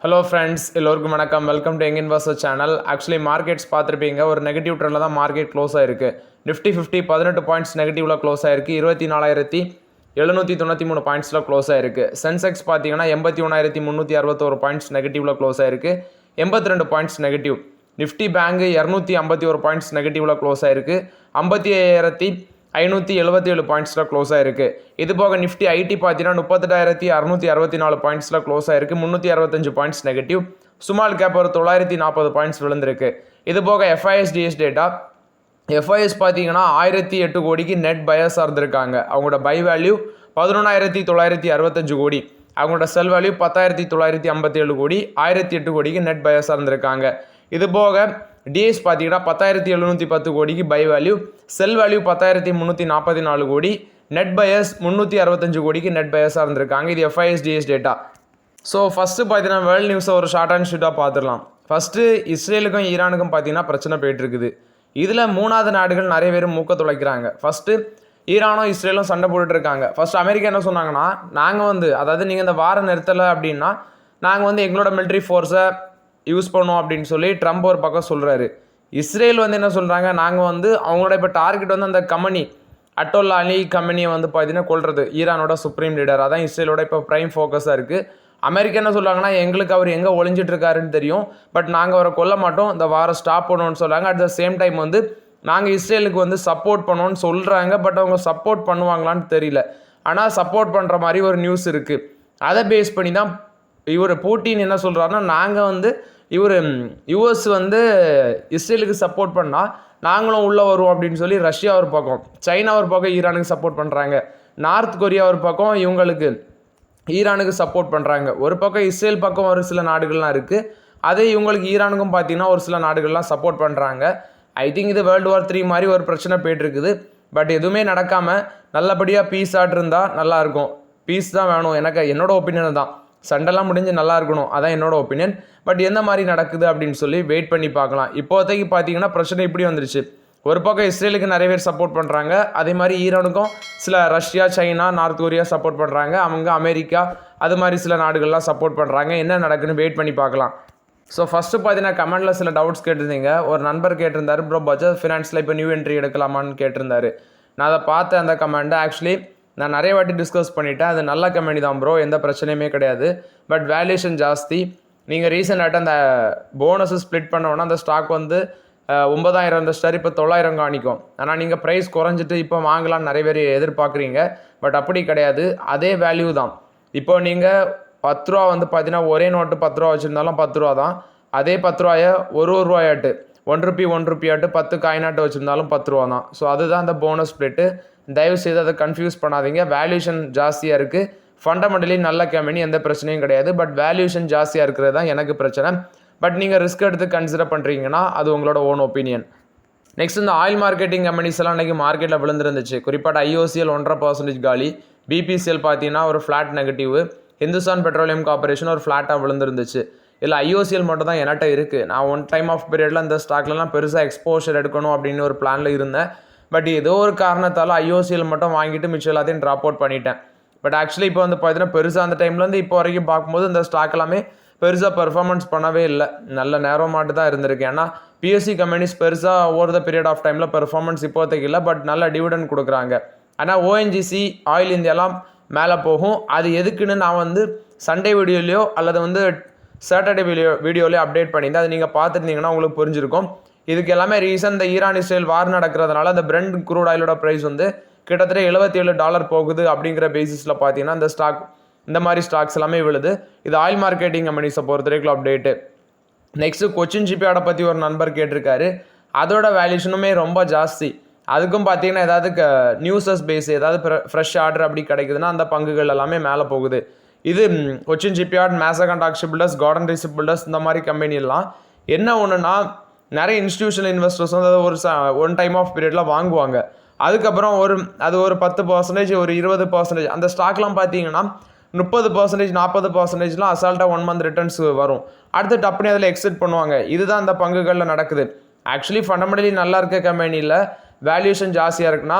Hello friends, எல்லோருக்கும் வணக்கம். Welcome to young investor channel. Actually markets பார்த்துருப்பீங்க, ஒரு நெகட்டிவ் ட்ரெண்டில் தான் மார்க்கெட் க்ளோஸ் ஆயிருக்கு. நிஃப்டி 50 18 பாயிண்ட்ஸ் நெகட்டிவில் க்ளோஸ் ஆயிருக்கு. 24,793 பாயிண்ட்ஸில் க்ளோஸ் ஆயிருக்கு. சென்செக்ஸ் பார்த்தீங்கன்னா 81,361 பாயிண்ட்ஸ் நெகட்டிவில் க்ளோஸ் ஆயிருக்கு. 82 points negative. Nifty bank 251 points நெகட்டிவில் க்ளோஸ் ஆயிருக்கு. 55,577 பாயிண்ட்ஸில் க்ளோஸ் ஆயிருக்கு. இது போக நிஃப்டி ஐடி பார்த்தீங்கன்னா 38,664 பாயிண்ட்ஸில் க்ளோஸ் ஆயிருக்கு. 365 பாயிண்ட்ஸ் நெகட்டிவ். ஸ்மால் கேப் ஒரு 940 பாயிண்ட்ஸ் விழுந்திருக்கு. இது போக எஃப்ஐஎஸ்டிஎஸ் டேட்டா. எஃப்ஐஎஸ் பார்த்தீங்கன்னா 1008 கோடிக்கு நெட் பையர்ஸாக இருந்திருக்காங்க. அவங்களோட பை வேல்யூ 11,965 கோடி. அவங்களோட செல் வேல்யூ 10,957 கோடி. 1008 கோடிக்கு நெட் பையர்ஸாக இருந்திருக்காங்க. இது போக டிஎஸ் பார்த்தீங்கன்னா 10,710 கோடிக்கு பை வேல்யூ, செல் வேல்யூ 10,344 கோடி, நெட் பையர்ஸ் 365 கோடிக்கு நெட் பையர்ஸாக இருந்திருக்காங்க. இது எஃப்ஐஎஸ்டிஎஸ் டேட்டா. ஸோ ஃபஸ்ட்டு பார்த்தீங்கன்னா வேர்ல்டு நியூஸை ஒரு ஷார்ட் அண்ட் ஷூட்டாக பார்த்துடலாம். ஃபஸ்ட்டு இஸ்ரேலுக்கும் ஈரானுக்கும் பார்த்தீங்கன்னா பிரச்சனை போயிட்டு இருக்குது. இதில் மூணாவது நாடுகள் நிறைய பேர் மூக்க துளைக்கிறாங்க. ஃபஸ்ட்டு ஈரானும் இஸ்ரேலும் சண்டை போட்டுட்டு இருக்காங்க. ஃபஸ்ட்டு அமெரிக்கா என்ன சொன்னாங்கன்னா, நாங்கள் அதாவது நீங்கள் இந்த வாரம் நிறுத்தலை அப்படின்னா நாங்கள் எங்களோட மிலிட்ரி ஃபோர்ஸை யூஸ் பண்ணுவோம் அப்படின்னு சொல்லி ட்ரம்ப் ஒரு பக்கம் சொல்கிறாரு. இஸ்ரேல் என்ன சொல்கிறாங்க, நாங்கள் அவங்களோட இப்போ டார்கெட் அந்த கம்பெனி அட்டோல்லா அலி கம்பெனியை பார்த்தீங்கன்னா கொள்வது, ஈரானோட சுப்ரீம் லீடர். அதான் இஸ்ரேலோட இப்போ ப்ரைம் ஃபோக்கஸாக இருக்குது. அமெரிக்கா என்ன சொல்கிறாங்கன்னா, எங்களுக்கு அவர் எங்கே ஒளிஞ்சிட்டு இருக்காருன்னு தெரியும், பட் நாங்கள் அவரை கொல்ல மாட்டோம், இந்த வாரம் ஸ்டாப் பண்ணுவோம்னு சொல்கிறாங்க. அட் த சேம் டைம் நாங்கள் இஸ்ரேலுக்கு சப்போர்ட் பண்ணுவோம்னு சொல்கிறாங்க. பட் அவங்க சப்போர்ட் பண்ணுவாங்களான்னு தெரியல. ஆனால் சப்போர்ட் பண்ணுற மாதிரி ஒரு நியூஸ் இருக்குது. அதை பேஸ் பண்ணி தான் இவர் பூட்டின் என்ன சொல்கிறாருன்னா, நாங்கள் இவர் யூஎஸ் இஸ்ரேலுக்கு சப்போர்ட் பண்ணால் நாங்களும் உள்ளே வருவோம் அப்படின்னு சொல்லி ரஷ்யா ஒரு பக்கம், சைனா ஒரு பக்கம் ஈரானுக்கு சப்போர்ட் பண்ணுறாங்க. நார்த் கொரியா ஒரு பக்கம் இவங்களுக்கு ஈரானுக்கு சப்போர்ட் பண்ணுறாங்க. ஒரு பக்கம் இஸ்ரேல் பக்கம் ஒரு சில நாடுகள்லாம் இருக்குது. அதே இவங்களுக்கு ஈரானுக்கும் பார்த்தீங்கன்னா ஒரு சில நாடுகள்லாம் சப்போர்ட் பண்ணுறாங்க. ஐ திங்க் இது வேர்ல்டு வார் 3 மாதிரி ஒரு பிரச்சனை போய்ட்டுருக்குது. பட் எதுவுமே நடக்காமல் நல்லபடியாக பீஸ் ஆட் இருந்தால் நல்லாயிருக்கும். பீஸ் தான் வேணும். என்னோட ஒப்பீனியன் தான். சண்டைலாம் முடிஞ்சு நல்லா இருக்கணும், அதான் என்னோட ஒப்பீனியன். பட் எந்த மாதிரி நடக்குது அப்படின்னு சொல்லி வெயிட் பண்ணி பார்க்கலாம். இப்போதைக்கு பார்த்தீங்கன்னா பிரச்சனை இப்படி வந்துருச்சு. ஒரு பக்கம் இஸ்ரேலுக்கு நிறைய பேர் சப்போர்ட் பண்ணுறாங்க. அதே மாதிரி ஈரானுக்கும் சில Russia, China, north Korea support பண்ணுறாங்க. அவங்க அமெரிக்கா அது மாதிரி சில நாடுகள்லாம் சப்போர்ட் பண்ணுறாங்க. என்ன நடக்குன்னு வெயிட் பண்ணி பார்க்கலாம். ஸோ ஃபஸ்ட்டு பார்த்தீங்கன்னா கமெண்டில் சில டவுட்ஸ் கேட்டிருந்தீங்க. ஒரு நண்பர் கேட்டிருந்தாரு, ப்ரோ பஜாஜ் ஃபினான்ஸில் இப்போ நியூ என்ட்ரி எடுக்கலாமான்னு கேட்டிருந்தாரு. நான் அதை பார்த்தேன். அந்த கமெண்ட்டை ஆக்சுவலி நான் நிறைய வாட்டி டிஸ்கஸ் பண்ணிவிட்டேன். அது நல்ல கம்பெனி தான் ப்ரோ, எந்த பிரச்சனையுமே கிடையாது. பட் வேல்யூஷன் ஜாஸ்தி. நீங்கள் ரீசெண்டாக அந்த போனஸை ஸ்ப்ளிட் பண்ணோன்னா அந்த ஸ்டாக் 9,000 இருந்த ஸ்டார் இப்போ 900 காணிக்கும். ஆனால் நீங்கள் ப்ரைஸ் குறைஞ்சிட்டு இப்போ வாங்கலாம்னு நிறைய பேர் எதிர்பார்க்குறீங்க. பட் அப்படி கிடையாது, அதே வேல்யூ தான். இப்போ நீங்கள் 10 ரூபா பார்த்தீங்கன்னா ஒரே நோட்டு 10 ரூபா வச்சுருந்தாலும் 10 ரூபா தான். அதே 10 ரூபாயை ஒரு ரூபாயாட்டு 1 ரூபாயாட்டு 10 காயினாட்டு வச்சுருந்தாலும் 10 ரூபா தான். ஸோ அதுதான் அந்த போனஸ் ஸ்ப்ளிட்டு. தயவுசெய்து அதை கன்ஃபியூஸ் பண்ணாதீங்க. வேல்யூஷன் ஜாஸ்தியாக இருக்குது. ஃபண்டமெண்டலி நல்ல கம்பெனி, எந்த பிரச்சனையும் கிடையாது. பட் வேல்யூஷன் ஜாஸ்தியாக இருக்கிறது தான் எனக்கு பிரச்சனை. பட் நீங்கள் ரிஸ்க் எடுத்து கன்சிடர் பண்ணுறீங்கன்னா அது உங்களோட ஓன் ஒப்பீனியன். நெக்ஸ்ட் இந்த ஆயில் மார்க்கெட்டிங் கம்பெனிஸ் எல்லாம் இன்றைக்கி மார்க்கெட்டில் விழுந்துருந்துச்சு. குறிப்பாக IOCL 1.5% காலி. BPCL பார்த்தீங்கன்னா ஒரு flat negative. Hindustan petroleum corporation ஒரு ஃப்ளாட்டாக விழுந்துருந்துச்சு. இல்லை IOCL மட்டும் தான் என்கிட்ட இருக்குது. நான் ஒன் டைம் ஆஃப் பீரியடில் இந்த ஸ்டாக்லலாம் பெருசாக எக்ஸ்போஷர் எடுக்கணும் அப்படின்னு ஒரு பிளானில் இருந்தேன். பட் ஏதோ ஒரு காரணத்தால் IOCL மட்டும் வாங்கிட்டு மிச்சம் எல்லாத்தையும் ட்ராப் அவுட் பண்ணிட்டேன். பட் ஆக்சுவலி இப்போ பார்த்தீங்கன்னா பெருசாக அந்த டைம்லேருந்து இப்போ வரைக்கும் பார்க்கும்போது இந்த ஸ்டாக் எல்லாமே பெருசாக பெர்ஃபார்மன்ஸ் பண்ணவே இல்லை. நல்ல நேரம் மாட்டு தான் இருந்திருக்கு. ஏன்னா PSU கம்பெனிஸ் பெருசாக ஓவர் த பீரியட் ஆஃப் டைமில் பெர்ஃபார்மன்ஸ் இப்போதைக்கு இல்லை. பட் நல்ல டிவிடெண்ட் கொடுக்குறாங்க. ஆனால் ONGC ஆயில் இந்தியாலாம் மேலே போகும். அது எதுக்குன்னு நான் சண்டே வீடியோலையோ அல்லது சாட்டர்டே வீடியோலையோ அப்டேட் பண்ணியிருந்தேன். அது நீங்கள் பார்த்துருந்தீங்கன்னா உங்களுக்கு புரிஞ்சிருக்கும். இதுக்கு எல்லாமே ரீசன் இந்த ஈரான் இஸ்ரேல் வார் நடக்கிறதுனால அந்த பிரெண்ட் க்ரூட் ஆயிலோட ப்ரைஸ் கிட்டத்தட்ட $77 போகுது. அப்படிங்கிற பேசிஸில் பார்த்தீங்கன்னா இந்த மாதிரி ஸ்டாக்ஸ் எல்லாமே விழுது. இது ஆயில் மார்க்கெட்டிங் கம்பெனிஸை பொறுத்த வரைக்கும் அப்டேட்டு. நெக்ஸ்ட்டு கொச்சின் ஷிப்யார்டை பற்றி ஒரு நண்பர் கேட்டிருக்காரு. அதோட வேல்யூஷனுமே ரொம்ப ஜாஸ்தி. அதுக்கும் பார்த்தீங்கன்னா ஏதாவது நியூஸஸ் பேஸ் ஏதாவது ஃப்ரெஷ் ஆர்டர் அப்படி கிடைக்குதுன்னா அந்த பங்குகள் எல்லாமே மேலே போகுது. இது Cochin shipyard, Mazagon Dock ship builders, garden ship builders, இந்த மாதிரி கம்பெனிலாம் என்ன ஒன்றுனா நிறைய இன்ஸ்டிடியூஷனல் இன்வெஸ்டர்ஸ் ஒரு ஒன் டைம் ஆஃப் பீரியடில் வாங்குவாங்க. அதுக்கப்புறம் அது ஒரு 10%, ஒரு 20%. அந்த ஸ்டாக்லாம் பார்த்தீங்கன்னா 30%, 40%லாம் அசால்ட்டாக 1 மந்த் ரிட்டர்ன்ஸ் வரும். அடுத்து டப்புனி அதில் எக்ஸிட் பண்ணுவாங்க. இதுதான் அந்த பங்குகளில் நடக்குது. ஆக்சுவலி ஃபண்டமெண்டலி நல்லா இருக்க கம்பெனியில் வேல்யூஷன் ஜாஸ்தியாக இருக்குன்னா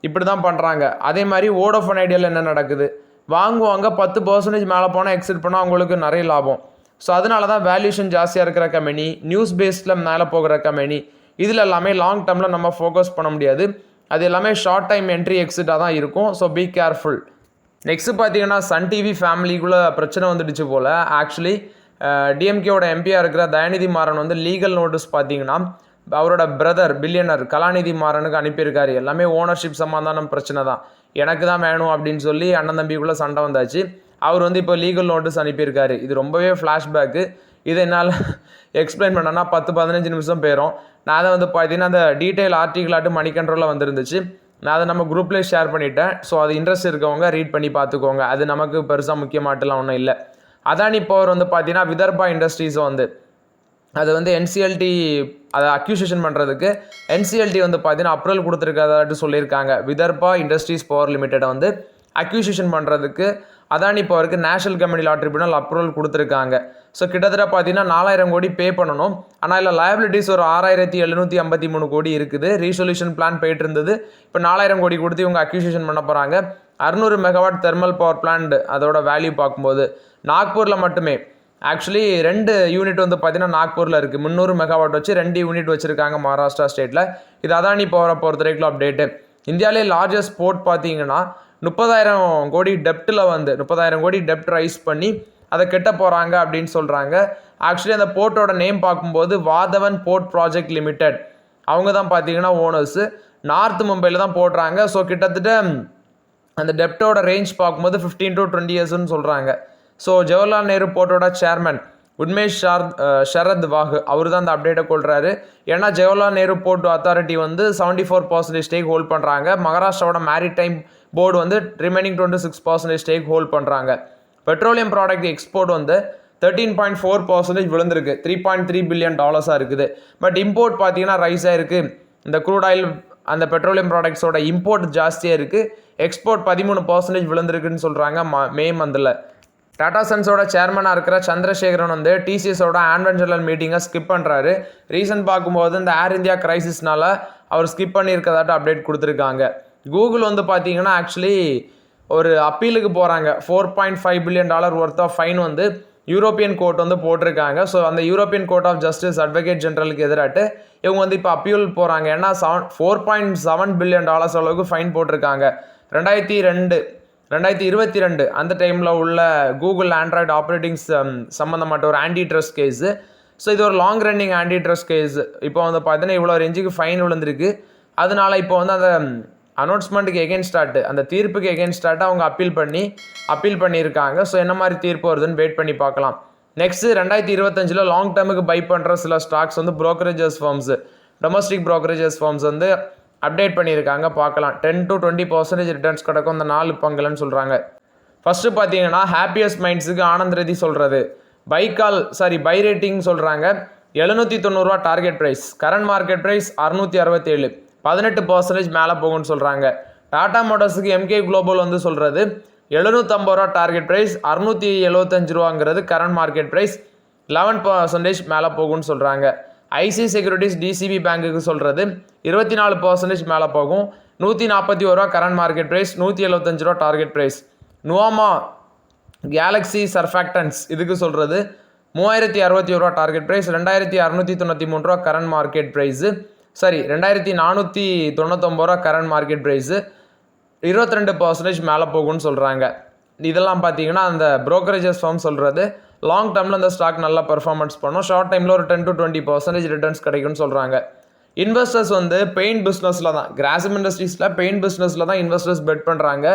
இப்படி தான் பண்ணுறாங்க. அதே மாதிரி வோடஃபோன் ஐடியாவில் என்ன நடக்குது, வாங்குவாங்க 10% மேலே போனால் எக்ஸிட் பண்ணால் அவங்களுக்கு நிறைய லாபம். ஸோ அதனால தான் வேல்யூஷன் ஜாஸ்தியாக இருக்கிற கம்பெனி, நியூஸ் பேஸில் மேலே போகிற கம்பெனி, இதில் எல்லாமே லாங் டேர்மில் நம்ம ஃபோக்கஸ் பண்ண முடியாது. அது எல்லாமே ஷார்ட் டைம் என்ட்ரி எக்ஸிட்டாக தான் இருக்கும். So be careful. நெக்ஸ்ட்டு பார்த்தீங்கன்னா சன் டிவி ஃபேமிலிக்குள்ளே பிரச்சனை வந்துடுச்சு போல். ஆக்சுவலி டிஎம்கேவோட எம்பியாக இருக்கிற தயாநிதி மாறன் வந்து லீகல் நோட்டீஸ் பார்த்தீங்கன்னா அவரோட பிரதர் பில்லியனர் கலாநிதி மாறனுக்கு அனுப்பியிருக்காரு. எல்லாமே ஓனர்ஷிப் சமாதானம் பிரச்சனை தான், எனக்கு தான் வேணும் அப்படின்னு சொல்லி அண்ணன் தம்பிக்குள்ளே சண்டை வந்தாச்சு. அவர் வந்து இப்போ லீகல் நோட்டீஸ் அனுப்பியிருக்காரு. இது ரொம்பவே ஃப்ளாஷ்பேக்கு. இதை என்னால் எக்ஸ்பிளைன் பண்ணேன்னா 10-15 நிமிஷம் போயிடும். நான் அதை வந்து பார்த்தீங்கன்னா அந்த டீட்டெயில் ஆர்டிகிளாட்டு மணிகண்ட்ரோலில் வந்துருந்துச்சு. நான் அதை நம்ம குரூப்லேயே ஷேர் பண்ணிட்டேன். ஸோ அது இன்ட்ரெஸ்ட் இருக்கவங்க ரீட் பண்ணி பார்த்துக்கோங்க. அது நமக்கு பெருசாக முக்கியமாட்டெல்லாம் ஒன்றும் இல்லை. அதானி பவர் வந்து பார்த்தீங்கன்னா விதர்பா இண்டஸ்ட்ரீஸை வந்து அது வந்து என்சிஎல்டி அதை அக்யூசியேஷன் பண்ணுறதுக்கு என்சிஎல்டி வந்து பார்த்தீங்கன்னா அப்ரூவல் கொடுத்துருக்கதாட்டு சொல்லியிருக்காங்க. விதர்பா இண்டஸ்ட்ரீஸ் பவர் லிமிட்டடை வந்து அக்யூசியேஷன் பண்ணுறதுக்கு அதானி பவருக்கு National Company Law Tribunal approval கொடுத்துருக்காங்க. ஸோ கிட்டத்தட்ட பார்த்தீங்கன்னா 4000 கோடி பே பண்ணணும். ஆனால் இல்லை லயபிலிட்டிஸ் ஒரு 6753 கோடி இருக்குது. ரீசொல்யூஷன் பிளான் போயிட்டு இருந்தது. இப்போ 4000 கோடி கொடுத்து இவங்க அக்யூசியேஷன் பண்ண போகிறாங்க. 600 மெகாவாட் தெர்மல் பவர் பிளான்ட் அதோட வேல்யூ பார்க்கும்போது நாக்பூரில் மட்டுமே ஆக்சுவலி 2 யூனிட் வந்து பார்த்தீங்கன்னா நாக்பூரில் இருக்குது. 300 மெகாவாட் வச்சு 2 யூனிட் வச்சுருக்காங்க மகாராஷ்டிரா ஸ்டேட்டில். இது அதானி பவரை பொறுத்த வரைக்கும் அப்டேட்டு. இந்தியாவிலே லார்ஜஸ்ட் போர்ட் பார்த்தீங்கன்னா 30,000 கோடி டெப்ட்டில் வந்து 30,000 கோடி டெப்ட் ரைஸ் பண்ணி அதை கெட்ட போகிறாங்க அப்படின்னு சொல்கிறாங்க. ஆக்சுவலி அந்த போர்ட்டோட நேம் பார்க்கும்போது வாதவன் போர்ட் ப்ராஜெக்ட் லிமிடெட், அவங்க தான் பார்த்தீங்கன்னா ஓனர்ஸு. நார்த் மும்பையில் தான் போடுறாங்க. ஸோ கிட்டத்தட்ட அந்த டெப்டோட ரேஞ்ச் பார்க்கும்போது 15 to 20 இயர்ஸ்ன்னு சொல்கிறாங்க. ஸோ ஜவஹர்லால் நேரு போர்ட்டோட சேர்மன் உன்மேஷ் ஷரத் வாகு அவர் தான் அந்த அப்டேட்டை கொள்கிறாரு. ஏன்னா ஜவஹர்லால் நேரு போர்ட் அத்தாரிட்டி வந்து 74% ஸ்டேக் ஹோல்ட் பண்ணுறாங்க. மகாராஷ்டிராவோட மேரிடைம் போர்டு வந்து ரிமைனிங் 26% ஸ்டேக் ஹோல்ட் பண்ணுறாங்க. பெட்ரோலியம் ப்ராடக்ட் எக்ஸ்போர்ட் வந்து 13.4% விழுந்திருக்கு. $3.3 பில்லியன் இருக்குது. பட் இம்போர்ட் பார்த்தீங்கன்னா ரைஸ் ஆகிருக்கு. இந்த க்ரூட் ஆயில் அந்த பெட்ரோலியம் ப்ராடக்ட்ஸோட இம்போர்ட் ஜாஸ்தியாக இருக்குது. எக்ஸ்போர்ட் 13% விழுந்திருக்குன்னு சொல்கிறாங்க மே மந்தில். டாடா சன்ஸோட சேர்மனாக இருக்கிற சந்திரசேகரன் வந்து டிசிஎஸோட ஆனுவல் ஜெனரல் மீட்டிங்கை ஸ்கிப் பண்ணுறாரு. ரீசன் பார்க்கும்போது இந்த ஏர் இந்தியா கிரைசிஸ்னால அவர் ஸ்கிப் பண்ணியிருக்கதாட்ட அப்டேட் கொடுத்துருக்காங்க. கூகுள் வந்து பார்த்தீங்கன்னா ஆக்சுவலி ஒரு அப்பீலுக்கு போகிறாங்க. $4.5 பில்லியன் ஒர்த் ஆஃப் ஃபைன் வந்து யூரோப்பியன் கோர்ட் வந்து போட்டிருக்காங்க. ஸோ அந்த European Court of Justice Advocate ஜெனரலுக்கு எதிராட்டு இவங்க வந்து இப்போ அப்பீல் போகிறாங்க. ஏன்னா $4.7 பில்லியன் அளவுக்கு ஃபைன் போட்டிருக்காங்க. 2022 அந்த டைமில் உள்ள கூகுள் ஆண்ட்ராய்டு ஆப்ரேட்டிங்ஸ் சம்மந்தப்பட்ட ஒரு ஆன்டி ட்ரஸ்ட் கேஸு. ஸோ இது ஒரு long running antitrust case. இப்போ வந்து பார்த்தீங்கன்னா இவ்வளோ ரேஞ்சுக்கு ஃபைன் விழுந்திருக்கு. அதனால இப்போ வந்து அந்த அனௌன்ஸ்மெண்ட்டுக்கு எகென்ஸ்டாட்டு அந்த தீர்ப்புக்கு எகென்ஸ்டாட்டு அவங்க அப்பீல் பண்ணியிருக்காங்க. ஸோ என்ன மாதிரி தீர்ப்பு வருதுன்னு வெயிட் பண்ணி பார்க்கலாம். நெக்ஸ்ட்டு 2025 லாங் டேர்முக்கு பை பண்ணுற சில ஸ்டாக்ஸ் வந்து brokerages firms domestic brokerages firms வந்து அப்டேட் பண்ணியிருக்காங்க. பார்க்கலாம். 10 to 20% ரிட்டர்ன்ஸ் கிடைக்கும் அந்த 4 பங்குலன்னு சொல்கிறாங்க. ஃபஸ்ட்டு பார்த்தீங்கன்னா ஹாப்பியஸ்ட் மைண்ட்ஸுக்கு ஆனந்த் ரெட்டி சொல்கிறது பை ரேட்டிங் சொல்கிறாங்க. $790 target price, current market price 667, 18% மேலே போகும்னு சொல்கிறாங்க. டாடா மோட்டர்ஸுக்கு எம்கே குளோபல் வந்து சொல்கிறது $750 target price, $675 current market price, 11% மேலே போகும்னு சொல்கிறாங்க. ஐசி செக்யூரிட்டிஸ் டிசிபி பேங்குக்கு சொல்கிறது 24% மேலே போகும், $141 current market price, $175 target price. Nuvama Galaxy Surfactants இதுக்கு சொல்கிறது $3061 target price, $2693 current market price, $2499 current market price, 22% மேலே போகும்னு சொல்கிறாங்க. இதெல்லாம் பார்த்தீங்கன்னா அந்த ப்ரோக்கரேஜஸ் ஃபார்ம் சொல்கிறது லாங் டேர்மில் அந்த ஸ்டாக் நல்லா பெர்ஃபார்மன்ஸ் பண்ணும், ஷார்ட் டைமில் ஒரு 10 to 20% ரிட்டர்ன்ஸ் கிடைக்கும்னு சொல்கிறாங்க. இன்வெஸ்டர்ஸ் வந்து பெயிண்ட் பிஸ்னஸில் தான், கிராசிம் இண்டஸ்ட்ரீஸில் பெயிண்ட் பிஸ்னஸில் தான் இன்வெஸ்டர்ஸ் பெட் பண்ணுறாங்க.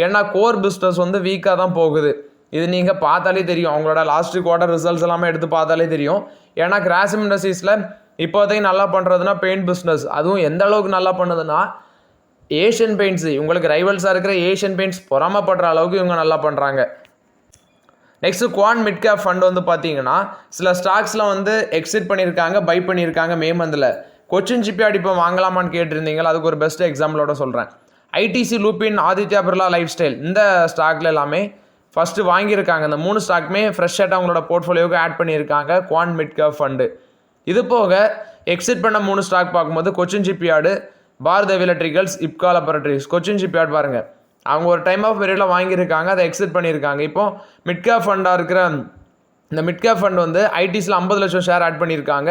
ஏன்னா கோர் பிஸ்னஸ் வந்து வீக்காக தான் போகுது. இது நீங்கள் பார்த்தாலே தெரியும், அவங்களோட லாஸ்ட் குவார்ட்டர் ரிசல்ட்ஸ் எல்லாமே எடுத்து பார்த்தாலே தெரியும். ஏன்னா கிராசிம் இண்டஸ்ட்ரீஸில் இப்போதைக்கு நல்லா பண்ணுறதுனா பெயிண்ட் பிஸ்னஸ், அதுவும் எந்த அளவுக்கு நல்லா பண்ணுதுன்னா ஏஷியன் பெயிண்ட்ஸு, உங்களுக்கு ரைவல்ஸாக இருக்கிற ஏஷியன் பெயிண்ட்ஸ் பொறாமப்படுற அளவுக்கு இவங்க நல்லா பண்ணுறாங்க. Next Quant mid cap fund வந்து பார்த்தீங்கன்னா சில ஸ்டாக்ஸில் வந்து எக்ஸிட் பண்ணியிருக்காங்க, பை பண்ணியிருக்காங்க மே மந்தில். கொச்சின் ஷிப்யார்ட் இப்போ வாங்கலாமான்னு கேட்டிருந்தீங்களா, அதுக்கு ஒரு பெஸ்ட் எக்ஸாம்பிளோட சொல்கிறேன். ITC, Lupin, Aditya Birla life style இந்த ஸ்டாக்ல எல்லாமே ஃபஸ்ட்டு வாங்கியிருக்காங்க. இந்த 3 ஸ்டாக்குமே ஃப்ரெஷ்ஷாக அவங்களோட போர்ட்ஃபோலியோவுக்கு ஆட் பண்ணியிருக்காங்க குவான் மிட் கேப் ஃபண்டு. இது போக எக்ஸிட் பண்ண 3 ஸ்டாக் பார்க்கும்போது Cochin shipyard, Bharat heavy electricals, Ipca laboratories. Cochin shipyard பாருங்கள், அவங்க ஒரு டைம் ஆஃப் பீரியடில் வாங்கியிருக்காங்க, அதை எக்ஸிட் பண்ணியிருக்காங்க. இப்போ மிட் கேப் ஃபண்டாக இருக்கிற இந்த மிட் கேப் ஃபண்ட் வந்து ஐடிஸில் 50 லட்சம் ஷேர் ஆட் பண்ணியிருக்காங்க.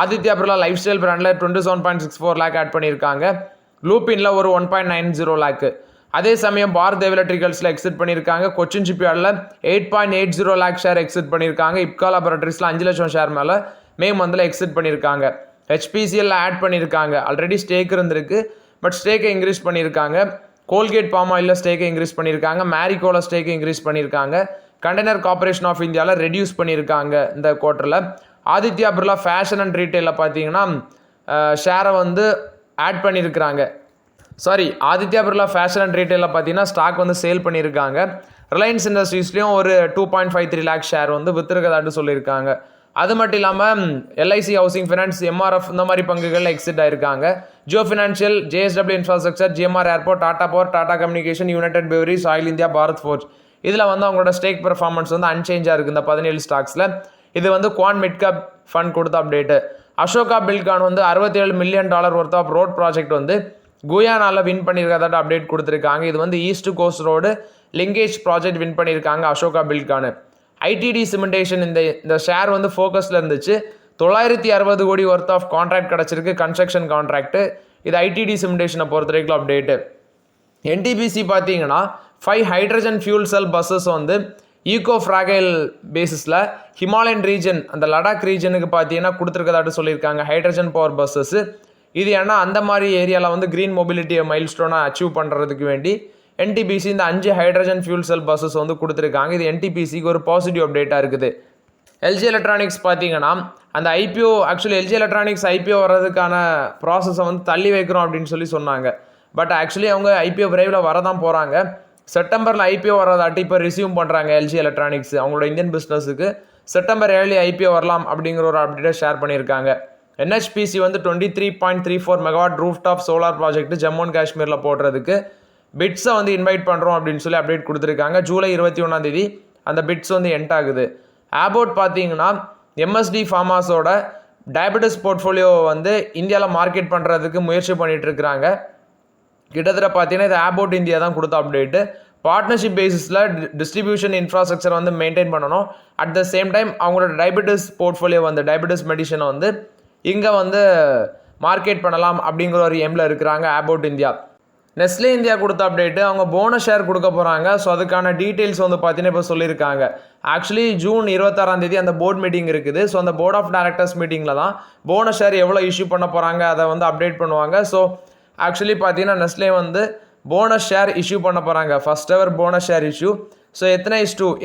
ஆதித்யா பிர்லா லைஃப் ஸ்டைல் பிராண்டில் 27.64 லேக் ஆட் பண்ணியிருக்காங்க. லூப்பின்ல ஒரு 1.90 லேக்கு. அதே சமயம் பாரத் எலக்ட்ரிக்கல்ஸில் எக்ஸிட் பண்ணியிருக்காங்க. கொச்சின் ஷிப்யார்டில் 8.80 லேக் ஷேர் எக்ஸிட் பண்ணியிருக்காங்க. இப்கா லேபரேட்டரிஸில் 5 லட்சம் ஷேர் மேலே மே மந்தில் எக்ஸிட் பண்ணியிருக்காங்க. ஹெச்பிசிஎல்ல ஆட் பண்ணியிருக்காங்க. ஆல்ரெடி ஸ்டேக் இருந்திருக்கு, பட் ஸ்டேக்கை இன்க்ரீஸ் பண்ணியிருக்காங்க. கோல்கேட் பாம் ஆயிலில் ஸ்டேக்கை இன்க்ரீஸ் பண்ணியிருக்காங்க. மேரிகோல ஸ்டேக்கை இன்க்ரீஸ் பண்ணியிருக்காங்க. கண்டெய்னர் கார்பரேஷன் ஆஃப் இந்தியாவில் ரெடியூஸ் பண்ணியிருக்காங்க இந்த குவார்ட்டரில். ஆதித்யா பிர்லா ஃபேஷன் அண்ட் ரீட்டெயிலில் பார்த்தீங்கன்னா ஷேரை வந்து ஆட் பண்ணியிருக்கிறாங்க. ஆதித்யா பிர்லா ஃபேஷன் அண்ட் ரீட்டெயிலில் பார்த்தீங்கன்னா ஸ்டாக் வந்து சேல் பண்ணியிருக்காங்க. ரிலையன்ஸ் இண்டஸ்ட்ரீஸ்லேயும் ஒரு 2.53 லேக் ஷேர் வந்து விற்றுருக்கதாட்டு சொல்லியிருக்காங்க. அது மட்டும் இல்லாமல் எல்ஐசி ஹவுசிங் ஃபைனான்ஸ், எம்ஆர்எஃப் இந்த மாதிரி பங்குகளில் எக்ஸிட் ஆயிருக்காங்க. Jio financial, JSW infrastructure, GMR airport, Tata power, Tata communication, United beverage, oil India, Bharat forge இதில் வந்து அவங்களோட ஸ்டேக் பெர்ஃபார்மன்ஸ் வந்து அன்சேஞ்சாக இருக்குது இந்த 17 ஸ்டாக்ஸில். இது வந்து குவான் மிட் கேப் ஃபண்ட் கொடுத்த அப்டேட்டு. அசோகா பில்கான் வந்து $67 million worth of road project வந்து குயானாவில் வின் பண்ணியிருக்கிறதாட்ட அப்டேட் கொடுத்துருக்காங்க. இது வந்து east coast road linkage project win பண்ணியிருக்காங்க அசோகா பில்கானு. ஐடிடி சிமெண்டேஷன் இந்த ஷேர் வந்து ஃபோக்கஸில் இருந்துச்சு. 960 கோடி ஒர்த் ஆஃப் கான்ட்ராக்ட் கிடச்சிருக்கு, கன்ஸ்ட்ரக்ஷன் கான்ட்ராக்ட். இது ஐடிடி சிமெண்டேஷனை பொறுத்த வரைக்கும் அப்டேட்டு. என்டிபிசி பார்த்தீங்கன்னா 5 ஹைட்ரஜன் ஃபியூல் செல் பஸ்ஸஸ் வந்து ஈகோ ஃப்ராகைல் பேசிஸில் ஹிமாலயன் ரீஜன், அந்த லடாக் ரீஜனுக்கு பார்த்தீங்கன்னா கொடுத்துருக்கதாட்டு சொல்லியிருக்காங்க ஹைட்ரஜன் பவர் பஸ்ஸஸ். இது ஏன்னா அந்த மாதிரி ஏரியாவில் வந்து க்ரீன் மொபிலிட்டியை மைல் ஸ்டோனாக அச்சீவ் பண்ணுறதுக்கு வேண்டி என்டிபிசி இந்த 5 ஹைட்ரஜன் ஃபியூல் செல் பஸ்ஸஸ் வந்து கொடுத்துருக்காங்க. இது என்டிபிசிக்கு ஒரு பாசிட்டிவ் அப்டேட்டாக இருக்குது. எல்ஜி எலக்ட்ரானிக்ஸ் பார்த்தீங்கன்னா அந்த IPO, actually LG electronics IPO வர்றதுக்கான ப்ராசஸை வந்து தள்ளி வைக்கிறோம் அப்படின்னு சொன்னாங்க. பட் ஆக்சுவலி அவங்க ஐபிஓ விரைவில் வரதான் போகிறாங்க. செப்டம்பரில் ஐபிஓ வரதாட்டி இப்போ ரிசீவ் பண்ணுறாங்க எல்ஜி எலக்ட்ரானிக்ஸ் அவங்களோட இந்தியன் பிஸ்னஸுக்கு. செப்டம்பர் 7 ஐபிஓ வரலாம் அப்படிங்கிற ஒரு அப்டேட்டை ஷேர் பண்ணியிருக்காங்க. என்ஹெச்பிசி வந்து 23.34 megawatt roof top solar project Jammu and காஷ்மீரில் போடுறதுக்கு பிட்ஸை வந்து இன்வைட் பண்ணுறோம் அப்படின்னு சொல்லி அப்டேட் கொடுத்துருக்காங்க. ஜூலை 21 அந்த பிட்ஸ் வந்து எண்ட் ஆகுது. ஆபோட் பார்த்தீங்கன்னா எம்எஸ்டி ஃபார்மாஸோட டயபெட்டிஸ் போர்ட்ஃபோலியோ வந்து இந்தியாவில் மார்க்கெட் பண்ணுறதுக்கு முயற்சி பண்ணிட்டு இருக்கிறாங்க. கிட்டத்தட்ட பார்த்தீங்கன்னா இது ஆபோட் இந்தியா தான் கொடுத்த அப்டேட்டு. பார்ட்னர்ஷிப் பேசிஸில் டிஸ்ட்ரிபியூஷன் இன்ஃப்ராஸ்ட்ரக்சர் வந்து மெயின்டைன் பண்ணணும். அட் த சேம் டைம் அவங்களோட டயபெட்டிஸ் போர்ட்ஃபோலியோ வந்து டயபெட்டிஸ் மெடிசனை வந்து இங்கே வந்து மார்க்கெட் பண்ணலாம் அப்படிங்கிற ஒரு எய்மில் இருக்கிறாங்க ஆபோட் இந்தியா. நெஸ்லே இந்தியா கொடுத்த அப்டேட்டு, அவங்க போனஸ் ஷேர் கொடுக்க போகிறாங்க. ஸோ அதுக்கான டீட்டெயில்ஸ் வந்து பார்த்தீங்கன்னா இப்போ சொல்லியிருக்காங்க. ஆக்சுவலி ஜூன் 26 அந்த போர்ட் மீட்டிங் இருக்குது. ஸோ அந்த போர்ட் ஆஃப் டைரக்டர்ஸ் மீட்டிங்கில் தான் போனஸ் ஷேர் எவ்வளோ இஷ்யூ பண்ண போகிறாங்க அதை வந்து அப்டேட் பண்ணுவாங்க. ஸோ ஆக்சுவலி பார்த்தீங்கன்னா நெஸ்லே வந்து போனஸ் ஷேர் இஷ்யூ பண்ண போகிறாங்க, first ever bonus share issue. So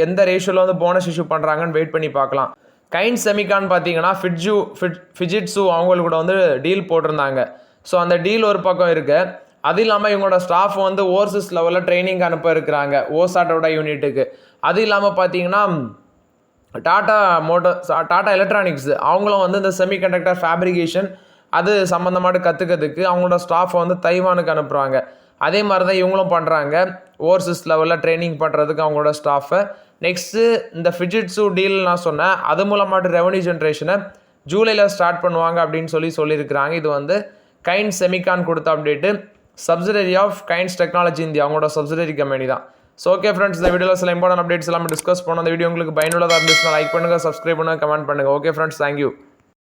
எந்த ரேஷியோவில் வந்து போனஸ் இஷ்யூ பண்ணுறாங்கன்னு வெயிட் பண்ணி பார்க்கலாம். கைன் செமிகான் பார்த்தீங்கன்னா ஃபிஜிட்ஸு அவங்களுக்கு கூட வந்து டீல் போட்டிருந்தாங்க. ஸோ அந்த டீல் ஒரு பக்கம் இருக்குது. அது இல்லாமல் இவங்களோட ஸ்டாஃப் வந்து ஓவர்சீஸ் லெவலில் ட்ரைனிங் அனுப்ப இருக்கிறாங்க ஓசாட்டோட யூனிட்டுக்கு. அது இல்லாமல் பார்த்தீங்கன்னா டாடா எலக்ட்ரானிக்ஸ் அவங்களும் வந்து இந்த செமிகண்டக்டர் ஃபேப்ரிகேஷன் அது சம்மந்தமாட்டு கற்றுக்கிறதுக்கு அவங்களோட ஸ்டாஃபை வந்து தைவானுக்கு அனுப்புகிறாங்க. அதே மாதிரி தான் இவங்களும் பண்ணுறாங்க, ஓவர்சீஸ் லெவலில் ட்ரைனிங் பண்ணுறதுக்கு அவங்களோட ஸ்டாஃபை. நெக்ஸ்ட்டு இந்த ஃபிஜிட்ஸு டீல் நான் சொன்னேன், அது மூலமாட்டு ரெவன்யூ ஜென்ரேஷனை ஜூலையில் ஸ்டார்ட் பண்ணுவாங்க அப்படின்னு சொல்லியிருக்கிறாங்க. இது வந்து கைன் செமிகான் கொடுத்த update. Subsidiary of Kaynes technology India அவங்களோட சப்சிடரி கம்பெனி தான். ஸோ ஓகே ஃப்ரெண்ட்ஸ், இந்த வீடியோவில் சில இம்பார்ட்டன்ட் அப்டேட்ஸ் எல்லாமே டிஸ்கஸ் பண்ணோம். அந்த வீடியோ உங்களுக்கு பயனுள்ளதாக இருந்துச்சுன்னா லைக் பண்ணுங்கள், சப்ஸ்கிரைப் பண்ணுங்கள், கமெண்ட் பண்ணுங்கள். Okay friends, thank you.